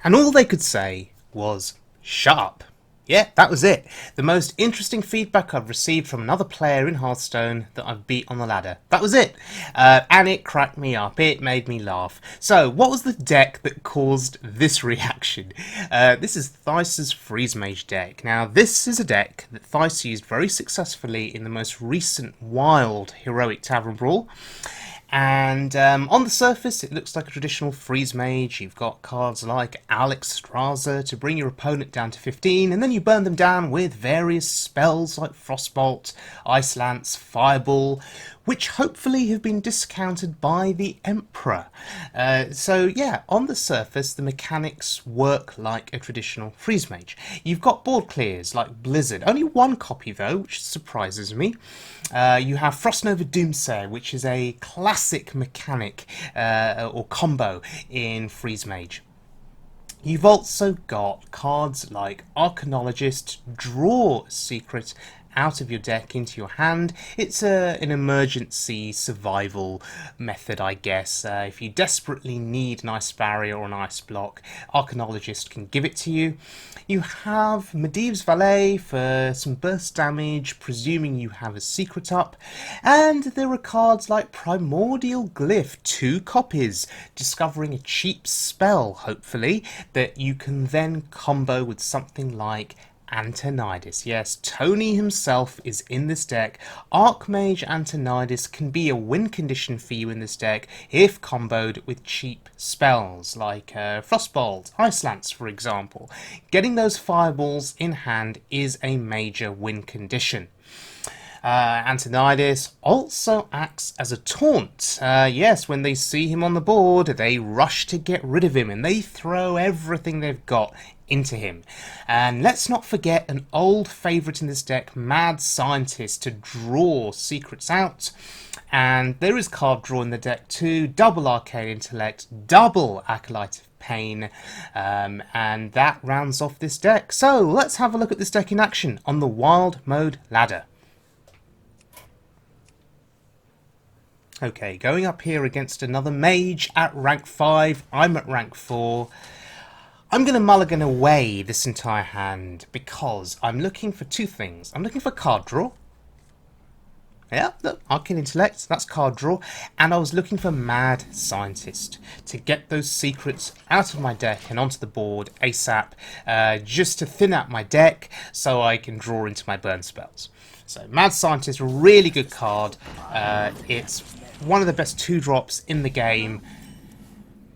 And all they could say was, "Shut up." Yeah, that was it. The most interesting feedback I've received from another player in Hearthstone that I've beat on the ladder. That was it. And it cracked me up. It made me laugh. So, what was the deck that caused this reaction? This is Thijs's Freeze Mage deck. Now, this is a deck that Thijs used very successfully in the most recent Wild Heroic Tavern Brawl. And on the surface, it looks like a traditional Freeze Mage. You've got cards like Alexstrasza to bring your opponent down to 15, and then you burn them down with various spells like Frostbolt, Ice Lance, Fireball, which hopefully have been discounted by the Emperor. So yeah, on the surface, the mechanics work like a traditional Freeze Mage. You've got board clears like Blizzard, only one copy though, which surprises me. You have Frostnova Doomsayer, which is a classic mechanic or combo in Freeze Mage. You've also got cards like Archanologist, draw a secret out of your deck into your hand. It's an emergency survival method, I guess. If you desperately need an ice barrier or an ice block, Archanologist can give it to you. You have Medivh's Valet for some burst damage, presuming you have a secret up. And there are cards like Primordial Glyph, 2 copies, discovering a cheap spell, hopefully, that you can then combo with something like Antonidas. Yes, Tony himself is in this deck. Archmage Antonidas can be a win condition for you in this deck if comboed with cheap spells like Frostbolt, Ice Lance, for example. Getting those fireballs in hand is a major win condition. Antonidas also acts as a taunt. Yes, when they see him on the board, they rush to get rid of him and they throw everything they've got into him. And let's not forget an old favourite in this deck, Mad Scientist, to draw secrets out. And there is card draw in the deck too, double Arcane Intellect, double Acolyte of Pain, and that rounds off this deck. So let's have a look at this deck in action on the Wild Mode ladder. Okay, going up here against another mage at rank 5, I'm at rank 4. I'm going to mulligan away this entire hand because I'm looking for 2 things. I'm looking for card draw. Yeah, look, Arcane Intellect, that's card draw. And I was looking for Mad Scientist to get those secrets out of my deck and onto the board ASAP, just to thin out my deck so I can draw into my burn spells. So Mad Scientist, a really good card. It's one of the best 2-drops in the game.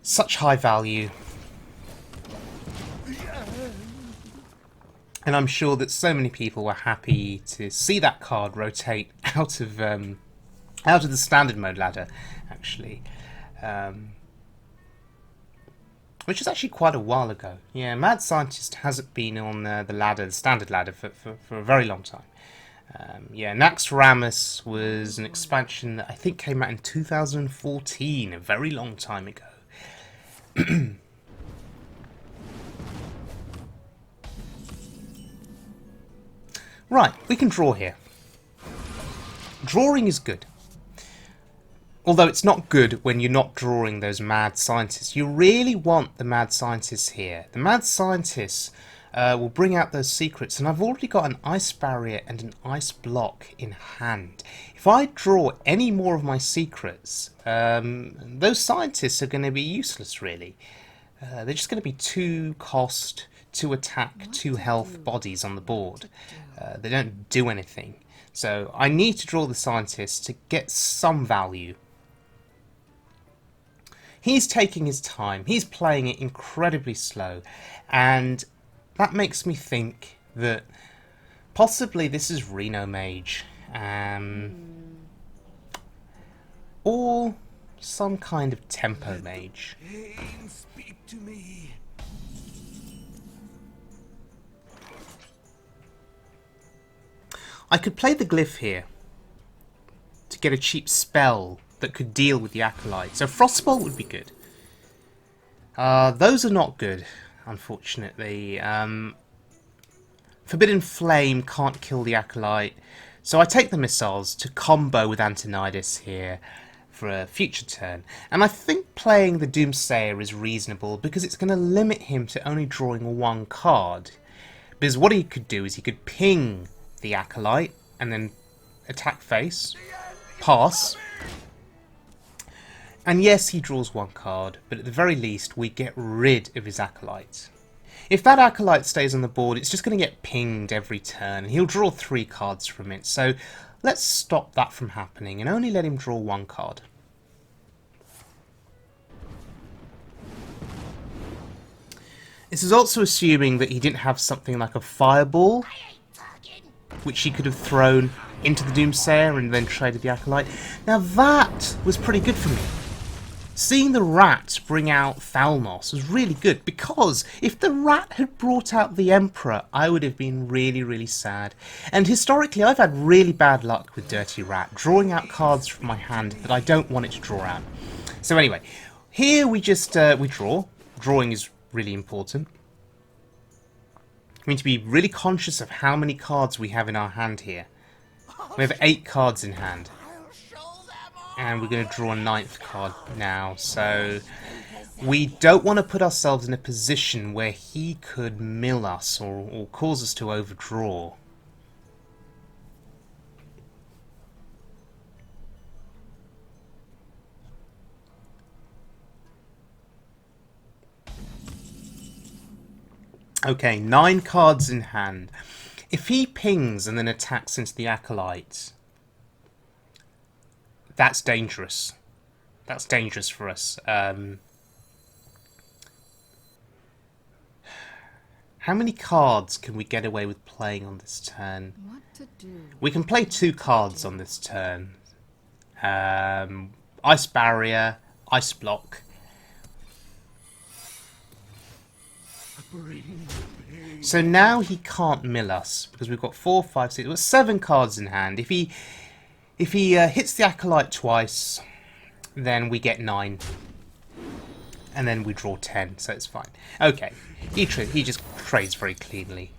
Such high value. And I'm sure that so many people were happy to see that card rotate out of the standard mode ladder, actually, which is actually quite a while ago. Yeah, Mad Scientist hasn't been on the ladder, the standard ladder, for a very long time. Yeah, Naxxramas was an expansion that I think came out in 2014, a very long time ago. Right, we can draw here. Drawing is good. Although it's not good when you're not drawing those Mad Scientists. You really want the Mad Scientists here. The Mad Scientists will bring out those secrets, and I've already got an ice barrier and an ice block in hand. If I draw any more of my secrets, those scientists are going to be useless, really. They're just going to be 2 cost, 2 attack, 2 health bodies on the board. They don't do anything. So I need to draw the scientists to get some value. He's taking his time. He's playing it incredibly slow. And that makes me think that possibly this is Reno Mage. Or some kind of tempo mage. Speak to me. I could play the glyph here to get a cheap spell that could deal with the Acolyte. So Frostbolt would be good. Those are not good, unfortunately. Forbidden Flame can't kill the Acolyte. So I take the missiles to combo with Antonidas here. for a future turn. And I think playing the Doomsayer is reasonable because it's going to limit him to only drawing one card. Because what he could do is he could ping the Acolyte and then attack face, pass, and yes, he draws one card, but at the very least we get rid of his Acolyte. If that Acolyte stays on the board, it's just going to get pinged every turn, and he'll draw 3 cards from it, so let's stop that from happening and only let him draw 1 card. This is also assuming that he didn't have something like a fireball, which he could have thrown into the Doomsayer and then traded the Acolyte. Now that was pretty good for me. Seeing the rat bring out Thalmos was really good, because if the rat had brought out the Emperor, I would have been really, really sad. And historically, I've had really bad luck with Dirty Rat, drawing out cards from my hand that I don't want it to draw out. So anyway, here we just, we draw. Drawing is really important. We need to be really conscious of how many cards we have in our hand here. We have 8 cards in hand. And we're going to draw a 9th card now, so we don't want to put ourselves in a position where he could mill us or cause us to overdraw. Okay, 9 cards in hand. If he pings and then attacks into the Acolyte, that's dangerous. That's dangerous for us. How many cards can we get away with playing on this turn? What to do? We can play 2 cards on this turn. Ice Barrier, Ice Block. So now he can't mill us, because we've got 4, 5, 6, we've got 7 cards in hand. If he hits the Acolyte twice, then we get 9. And then we draw 10, so it's fine. Okay, he just trades very cleanly.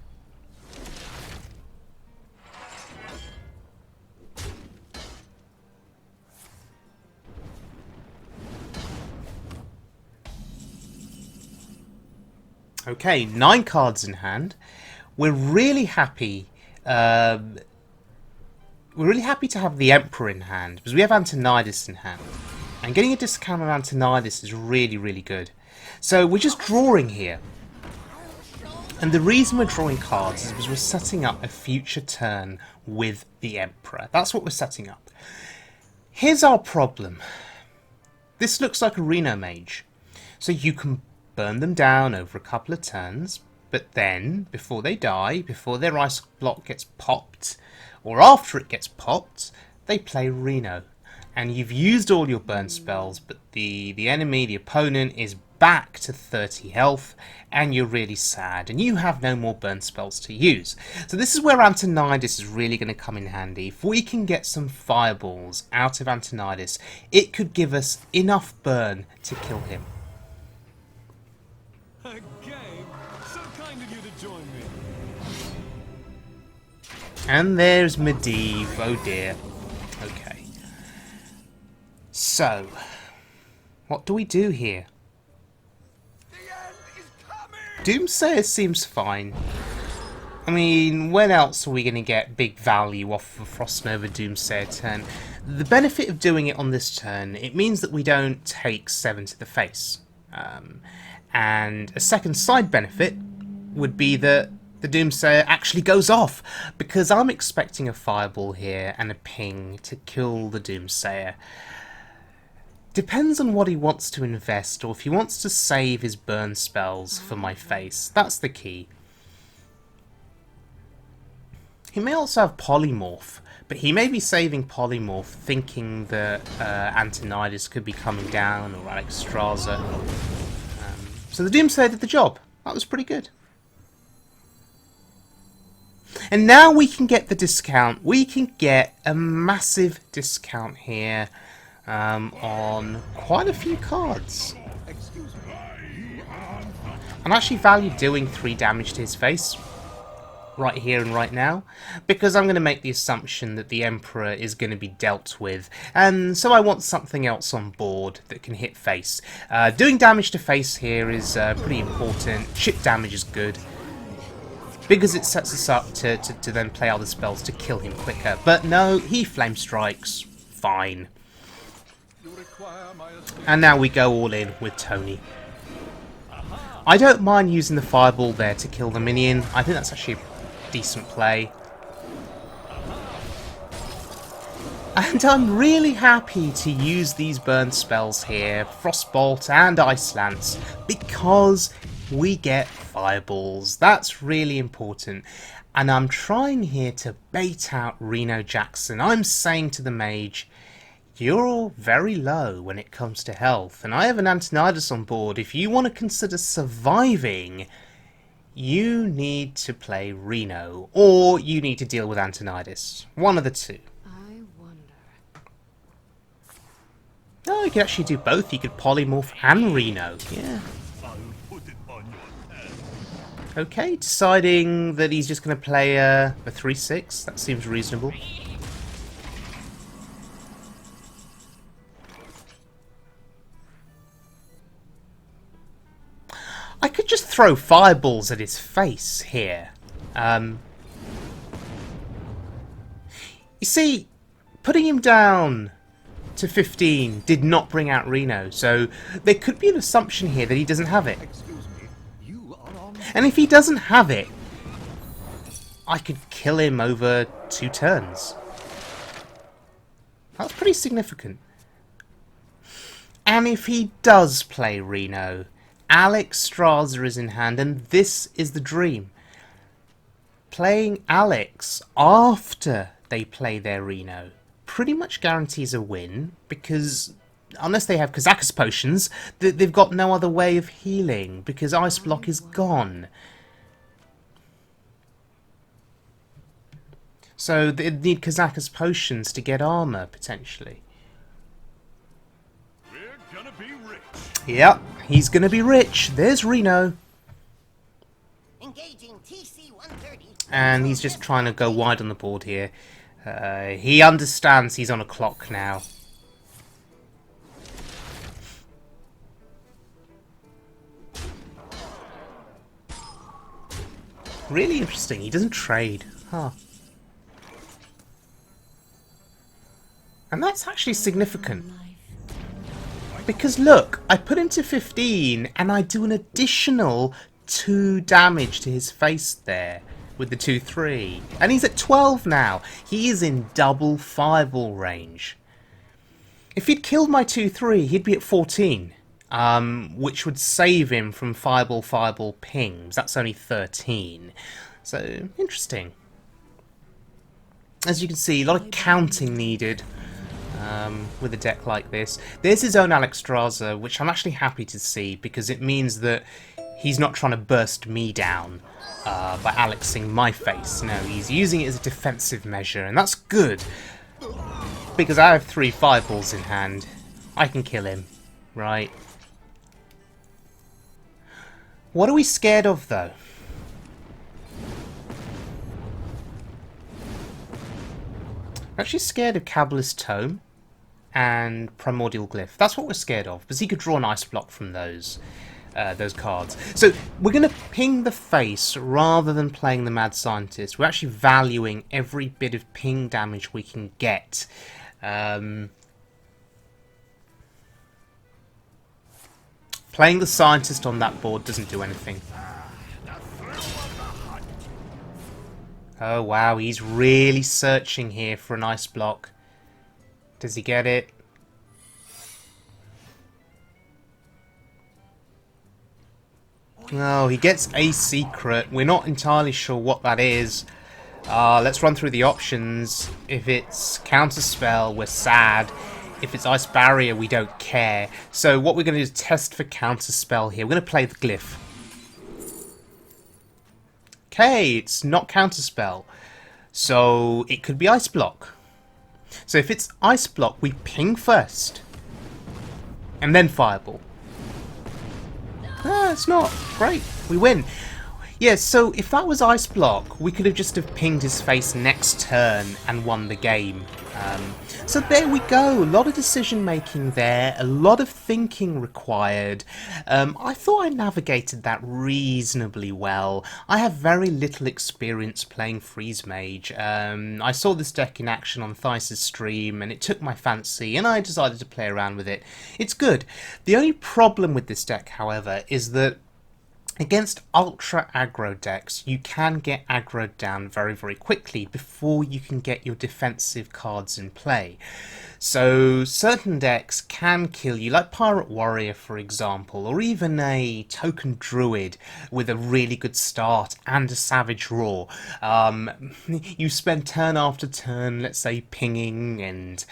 Okay, 9 cards in hand. We're really happy. We're really happy to have the Emperor in hand, because we have Antonidas in hand. And getting a discount on Antonidas is really, really good. So we're just drawing here. And the reason we're drawing cards is because we're setting up a future turn with the Emperor. That's what we're setting up. Here's our problem. This looks like a Reno Mage. So you can burn them down over a couple of turns, but then, before they die, before their ice block gets popped, or after it gets popped, they play Reno. And you've used all your burn spells, but the enemy, the opponent, is back to 30 health, and you're really sad, and you have no more burn spells to use. So this is where Antonidas is really going to come in handy. If we can get some fireballs out of Antonidas, it could give us enough burn to kill him. A game? So kind of you to join me. And there's Medivh, oh dear. Okay. So, what do we do here? The end is coming! Doomsayer seems fine. I mean, when else are we going to get big value off of a Frostnova Doomsayer turn? The benefit of doing it on this turn, it means that we don't take 7 to the face. And a second side benefit would be that the Doomsayer actually goes off, because I'm expecting a fireball here and a ping to kill the Doomsayer. Depends on what he wants to invest, or if he wants to save his burn spells for my face. That's the key. He may also have Polymorph, but he may be saving Polymorph thinking that Antonidas could be coming down, or Alexstrasza. So the Doomsayer did the job. That was pretty good. And now we can get the discount. We can get a massive discount here on quite a few cards. And I actually value doing 3 damage to his face. right here and right now, because I'm going to make the assumption that the Emperor is going to be dealt with, and so I want something else on board that can hit face. Doing damage to face here is pretty important. Chip damage is good, because it sets us up to then play other spells to kill him quicker. But no, he flame strikes. Fine. And now we go all in with Tony. I don't mind using the fireball there to kill the minion. I think that's actually a decent play. And I'm really happy to use these burn spells here, Frostbolt and Ice Lance, because we get fireballs. That's really important. And I'm trying here to bait out Reno Jackson. I'm saying to the mage, you're all very low when it comes to health, and I have an Antonidas on board. If you want to consider surviving, you need to play Reno, or you need to deal with Antonidas. One of the two. I wonder. Oh, you could actually do both. You could polymorph and Reno. Yeah. Okay, deciding that he's just going to play a 3/6. That seems reasonable. I could just throw fireballs at his face here. You see, putting him down to 15 did not bring out Reno, so there could be an assumption here that he doesn't have it. And if he doesn't have it, I could kill him over 2 turns. That's pretty significant. And if he does play Reno, Alexstrasza is in hand, and this is the dream. Playing Alex after they play their Reno pretty much guarantees a win, because unless they have Kazakus potions, they've got no other way of healing, because Ice Block is gone. So they need Kazakus potions to get armor, potentially. We're gonna be rich. Yep, he's gonna be rich. There's Reno. Engaging TC-130. And he's just trying to go wide on the board here. He understands he's on a clock now. Really interesting. He doesn't trade. Huh. And that's actually significant. Because look, I put him to 15 and I do an additional 2 damage to his face there with the 2/3. And he's at 12 now. He is in double fireball range. If he'd killed my 2/3, he'd be at 14. Which would save him from fireball pings. That's only 13. So, interesting. As you can see, a lot of counting needed with a deck like this. There's his own Alexstrasza, which I'm actually happy to see, because it means that he's not trying to burst me down by Alexing my face. No, he's using it as a defensive measure, and that's good, because I have 3 fireballs in hand. I can kill him, right? What are we scared of, though? We're actually scared of Kabbalist Tome and Primordial Glyph. That's what we're scared of, because he could draw an Ice Block from those cards. So we're going to ping the face rather than playing the Mad Scientist. We're actually valuing every bit of ping damage we can get. Playing the Scientist on that board doesn't do anything. Oh wow, he's really searching here for an Ice Block. Does he get it? No, he gets a secret. We're not entirely sure what that is. Let's run through the options. If it's Counterspell, we're sad. If it's Ice Barrier, we don't care. So what we're going to do is test for Counterspell here. We're going to play the Glyph. Okay, it's not Counterspell. So it could be Ice Block. So if it's Ice Block, we ping first. And then Fireball. Ah, it's not. Great. We win. Yeah, so if that was Ice Block, we could have just have pinged his face next turn and won the game. So there we go, a lot of decision making there, a lot of thinking required. I thought I navigated that reasonably well. I have very little experience playing Freeze Mage. I saw this deck in action on Thijs' stream and it took my fancy and I decided to play around with it. It's good. The only problem with this deck, however, is that against ultra aggro decks, you can get aggroed down very, very quickly before you can get your defensive cards in play. So certain decks can kill you, like Pirate Warrior for example, or even a Token Druid with a really good start and a Savage Roar. You spend turn after turn, let's say, pinging and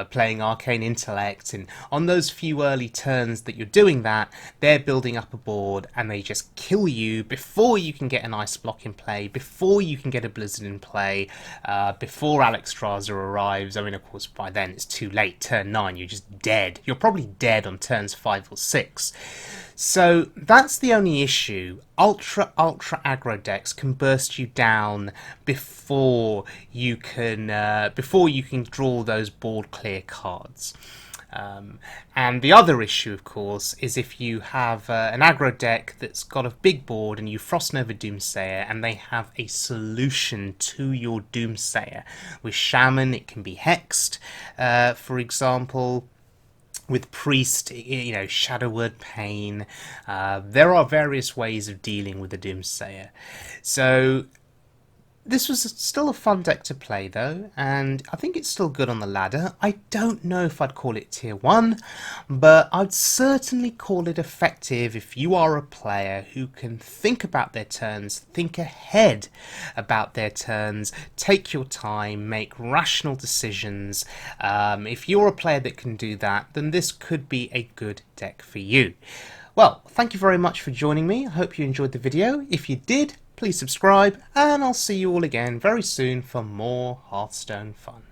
playing Arcane Intellect, and on those few early turns that you're doing that, they're building up a board and they just kill you before you can get an Ice Block in play, before you can get a Blizzard in play, before Alexstrasza arrives. I mean, of course, by then it's too late. Turn 9, you're just dead. You're probably dead on turns 5 or 6. So that's the only issue. Ultra aggro decks can burst you down before you can draw those board clear cards. And the other issue, of course, is if you have an aggro deck that's got a big board and you Frost Nova Doomsayer and they have a solution to your Doomsayer. With Shaman, it can be hexed, for example. With Priest, you know, Shadow Word Pain. There are various ways of dealing with the Doomsayer. So this was still a fun deck to play though, and I think it's still good on the ladder. I don't know if I'd call it tier 1, but I'd certainly call it effective if you are a player who can think about their turns, think ahead about their turns, take your time, make rational decisions. If you're a player that can do that, then this could be a good deck for you. Well, thank you very much for joining me. I hope you enjoyed the video. If you did, please subscribe, and I'll see you all again very soon for more Hearthstone fun.